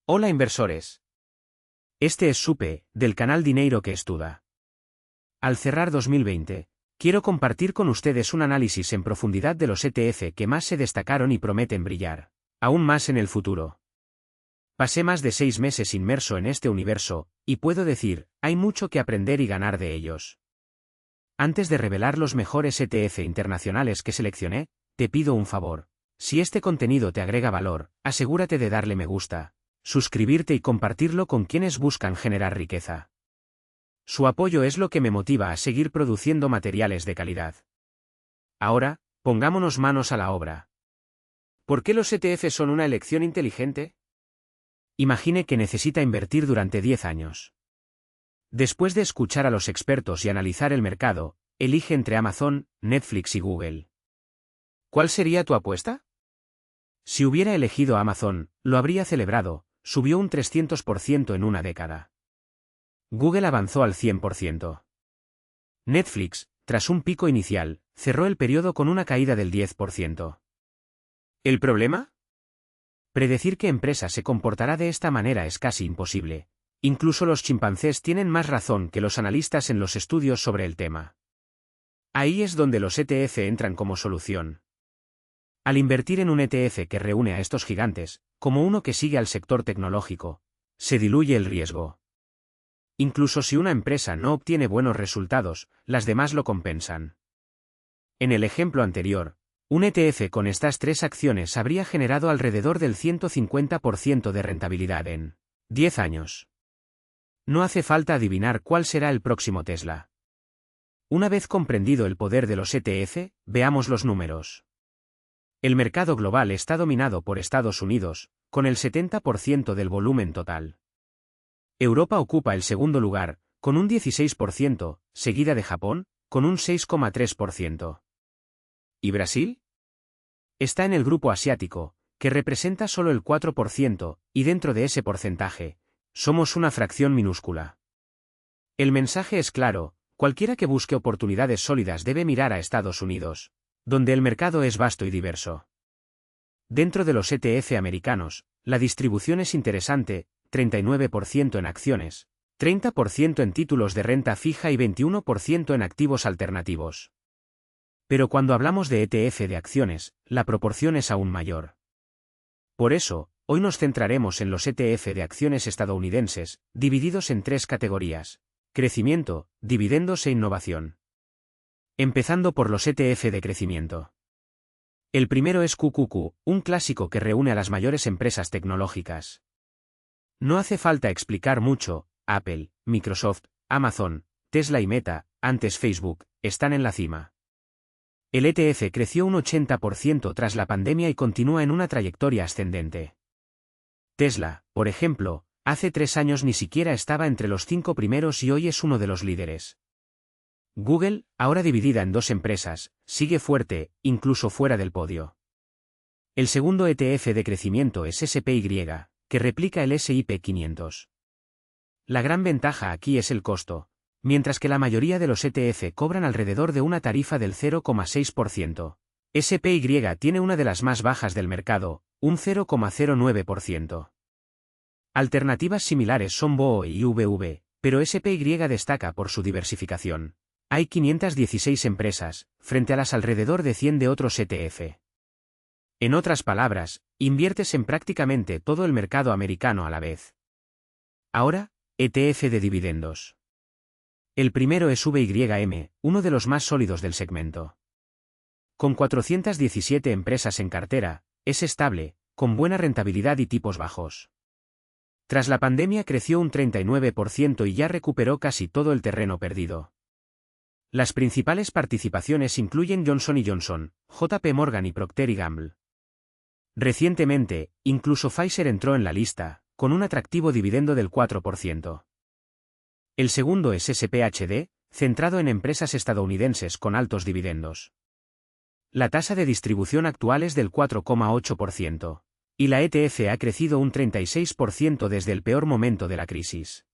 Hola inversores. Este es Supe, del canal Dinero que Estuda. Al cerrar 2020, quiero compartir con ustedes un análisis en profundidad de los ETF que más se destacaron y prometen brillar, aún más en el futuro. Pasé más de 6 meses inmerso en este universo, y puedo decir, hay mucho que aprender y ganar de ellos. Antes de revelar los mejores ETF internacionales que seleccioné, te pido un favor. Si este contenido te agrega valor, asegúrate de darle me gusta, suscribirte y compartirlo con quienes buscan generar riqueza. Su apoyo es lo que me motiva a seguir produciendo materiales de calidad. Ahora, pongámonos manos a la obra. ¿Por qué los ETF son una elección inteligente? Imagine que necesita invertir durante 10 años. Después de escuchar a los expertos y analizar el mercado, elige entre Amazon, Netflix y Google. ¿Cuál sería tu apuesta? Si hubiera elegido Amazon, lo habría celebrado, subió un 300% en una década. Google avanzó al 100%. Netflix, tras un pico inicial, cerró el periodo con una caída del 10%. ¿El problema? Predecir qué empresa se comportará de esta manera es casi imposible. Incluso los chimpancés tienen más razón que los analistas en los estudios sobre el tema. Ahí es donde los ETF entran como solución. Al invertir en un ETF que reúne a estos gigantes, como uno que sigue al sector tecnológico, se diluye el riesgo. Incluso si una empresa no obtiene buenos resultados, las demás lo compensan. En el ejemplo anterior, un ETF con estas 3 acciones habría generado alrededor del 150% de rentabilidad en 10 años. No hace falta adivinar cuál será el próximo Tesla. Una vez comprendido el poder de los ETF, veamos los números. El mercado global está dominado por Estados Unidos, con el 70% del volumen total. Europa ocupa el segundo lugar, con un 16%, seguida de Japón, con un 6,3%. ¿Y Brasil? Está en el grupo asiático, que representa solo el 4%, y dentro de ese porcentaje, somos una fracción minúscula. El mensaje es claro, cualquiera que busque oportunidades sólidas debe mirar a Estados Unidos, donde el mercado es vasto y diverso. Dentro de los ETF americanos, la distribución es interesante, 39% en acciones, 30% en títulos de renta fija y 21% en activos alternativos. Pero cuando hablamos de ETF de acciones, la proporción es aún mayor. Por eso, hoy nos centraremos en los ETF de acciones estadounidenses, divididos en 3 categorías: crecimiento, dividendos e innovación. Empezando por los ETF de crecimiento. El primero es QQQ, un clásico que reúne a las mayores empresas tecnológicas. No hace falta explicar mucho, Apple, Microsoft, Amazon, Tesla y Meta, antes Facebook, están en la cima. El ETF creció un 80% tras la pandemia y continúa en una trayectoria ascendente. Tesla, por ejemplo, hace 3 años ni siquiera estaba entre los 5 primeros y hoy es uno de los líderes. Google, ahora dividida en 2 empresas, sigue fuerte, incluso fuera del podio. El segundo ETF de crecimiento es SPY, que replica el S&P 500. La gran ventaja aquí es el costo, mientras que la mayoría de los ETF cobran alrededor de una tarifa del 0,6%. SPY tiene una de las más bajas del mercado, un 0,09%. Alternativas similares son BOO y VV, pero SPY destaca por su diversificación. Hay 516 empresas, frente a las alrededor de 100 de otros ETF. En otras palabras, inviertes en prácticamente todo el mercado americano a la vez. Ahora, ETF de dividendos. El primero es VYM, uno de los más sólidos del segmento. Con 417 empresas en cartera, es estable, con buena rentabilidad y tipos bajos. Tras la pandemia creció un 39% y ya recuperó casi todo el terreno perdido. Las principales participaciones incluyen Johnson & Johnson, JP Morgan y Procter & Gamble. Recientemente, incluso Pfizer entró en la lista, con un atractivo dividendo del 4%. El segundo es SPHD, centrado en empresas estadounidenses con altos dividendos. La tasa de distribución actual es del 4,8%, y la ETF ha crecido un 36% desde el peor momento de la crisis.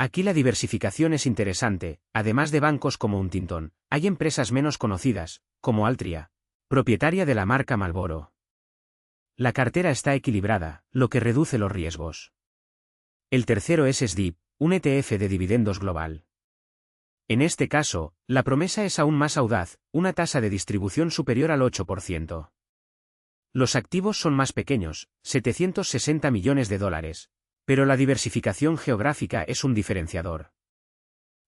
Aquí la diversificación es interesante, además de bancos como Huntington, hay empresas menos conocidas, como Altria, propietaria de la marca Marlboro. La cartera está equilibrada, lo que reduce los riesgos. El tercero es SDIP, un ETF de dividendos global. En este caso, la promesa es aún más audaz, una tasa de distribución superior al 8%. Los activos son más pequeños, 760 millones de dólares, pero la diversificación geográfica es un diferenciador.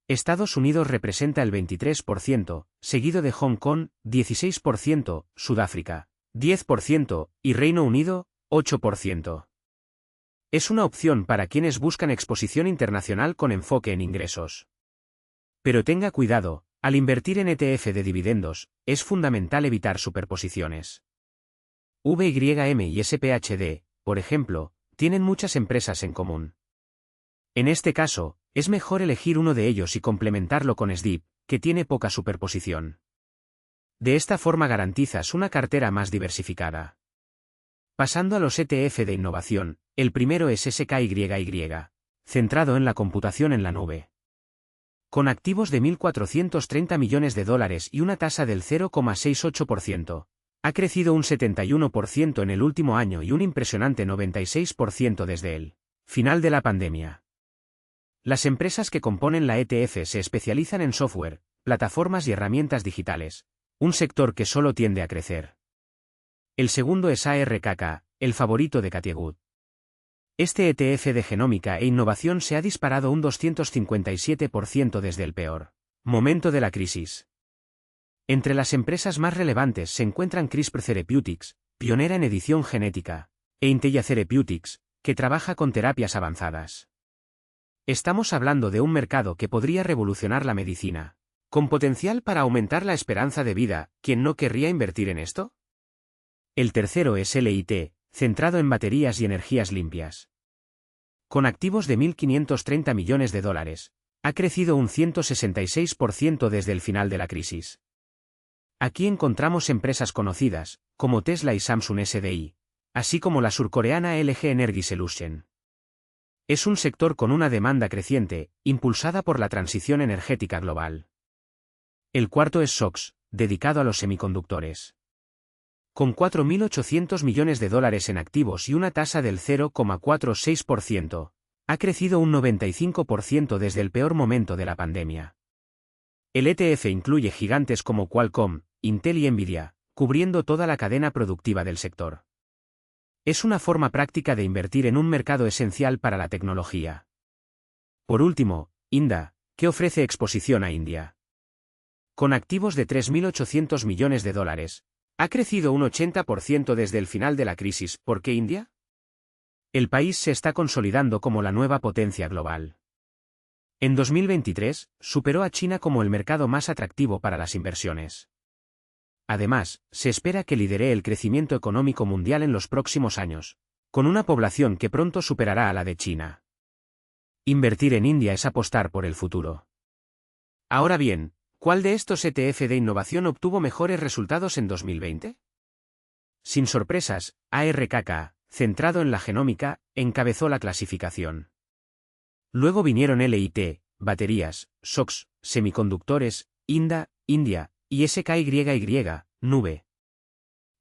Estados Unidos representa el 23%, seguido de Hong Kong, 16%, Sudáfrica, 10% y Reino Unido, 8%. Es una opción para quienes buscan exposición internacional con enfoque en ingresos. Pero tenga cuidado, al invertir en ETF de dividendos, es fundamental evitar superposiciones. VYM y SPHD, por ejemplo, tienen muchas empresas en común. En este caso, es mejor elegir uno de ellos y complementarlo con SDIP, que tiene poca superposición. De esta forma garantizas una cartera más diversificada. Pasando a los ETF de innovación, el primero es SKYY, centrado en la computación en la nube. Con activos de 1.430 millones de dólares y una tasa del 0,68%, ha crecido un 71% en el último año y un impresionante 96% desde el final de la pandemia. Las empresas que componen la ETF se especializan en software, plataformas y herramientas digitales, un sector que solo tiende a crecer. El segundo es ARKK, el favorito de Cathie Wood. Este ETF de genómica e innovación se ha disparado un 257% desde el peor momento de la crisis. Entre las empresas más relevantes se encuentran CRISPR Therapeutics, pionera en edición genética, e Intelia Therapeutics, que trabaja con terapias avanzadas. Estamos hablando de un mercado que podría revolucionar la medicina, con potencial para aumentar la esperanza de vida. ¿Quién no querría invertir en esto? El tercero es LIT, centrado en baterías y energías limpias. Con activos de 1.530 millones de dólares, ha crecido un 166% desde el final de la crisis. Aquí encontramos empresas conocidas, como Tesla y Samsung SDI, así como la surcoreana LG Energy Solution. Es un sector con una demanda creciente, impulsada por la transición energética global. El cuarto es SOX, dedicado a los semiconductores. Con 4.800 millones de dólares en activos y una tasa del 0,46%, ha crecido un 95% desde el peor momento de la pandemia. El ETF incluye gigantes como Qualcomm, Intel y Nvidia, cubriendo toda la cadena productiva del sector. Es una forma práctica de invertir en un mercado esencial para la tecnología. Por último, INDA, que ofrece exposición a India. Con activos de 3.800 millones de dólares, ha crecido un 80% desde el final de la crisis. ¿Por qué India? El país se está consolidando como la nueva potencia global. En 2023, superó a China como el mercado más atractivo para las inversiones. Además, se espera que lidere el crecimiento económico mundial en los próximos años, con una población que pronto superará a la de China. Invertir en India es apostar por el futuro. Ahora bien, ¿cuál de estos ETF de innovación obtuvo mejores resultados en 2020? Sin sorpresas, ARKK, centrado en la genómica, encabezó la clasificación. Luego vinieron LIT, baterías, SOX, semiconductores, INDA, India, y SKYY, nube.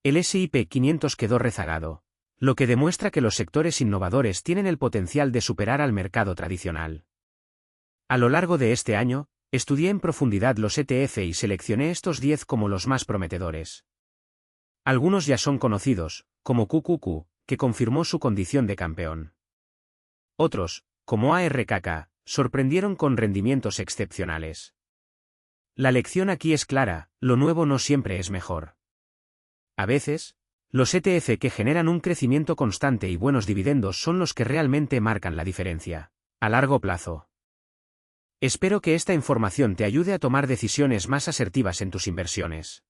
El S&P 500 quedó rezagado, lo que demuestra que los sectores innovadores tienen el potencial de superar al mercado tradicional. A lo largo de este año, estudié en profundidad los ETF y seleccioné estos 10 como los más prometedores. Algunos ya son conocidos, como QQQ, que confirmó su condición de campeón. Otros, como ARKK, sorprendieron con rendimientos excepcionales. La lección aquí es clara: lo nuevo no siempre es mejor. A veces, los ETF que generan un crecimiento constante y buenos dividendos son los que realmente marcan la diferencia, a largo plazo. Espero que esta información te ayude a tomar decisiones más asertivas en tus inversiones.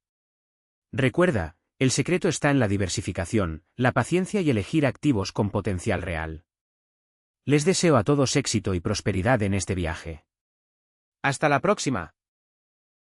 Recuerda, el secreto está en la diversificación, la paciencia y elegir activos con potencial real. Les deseo a todos éxito y prosperidad en este viaje. ¡Hasta la próxima!